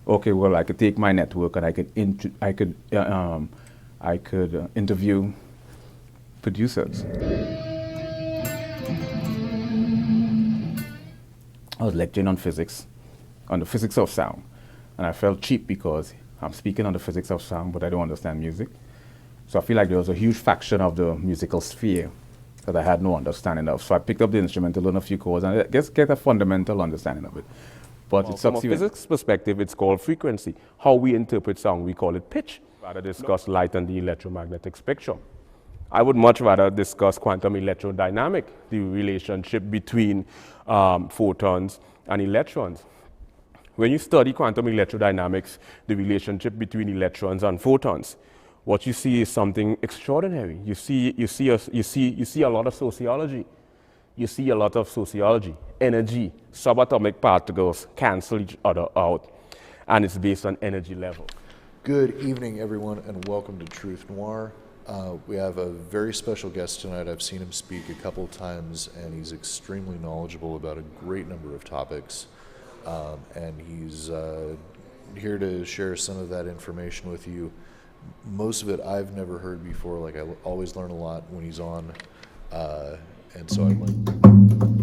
Okay, well, I could take my network and I could interview producers. I was lecturing on physics, on the physics of sound, and I felt cheap because I'm speaking on the physics of sound, but I don't understand music. So I feel like there was a huge faction of the musical sphere that I had no understanding of. So I picked up the instrument to learn a few chords and I guess get a fundamental understanding of it. But it From a sucks even. physics perspective, it's called frequency. How we interpret sound, we call it pitch. Rather discuss light and the electromagnetic spectrum. I would much rather discuss quantum electrodynamic, the relationship between photons and electrons. When you study quantum electrodynamics, the relationship between electrons and photons, what you see is something extraordinary. You see a lot of sociology. You see a lot of sociology. Energy, subatomic particles cancel each other out, and it's based on energy level. Good evening, everyone, and welcome to Truth Noir. We have a very special guest tonight. I've seen him speak a couple times, and he's extremely knowledgeable about a great number of topics. And he's here to share some of that information with you. Most of it I've never heard before. Like, I always learn a lot when he's on. And so I'd like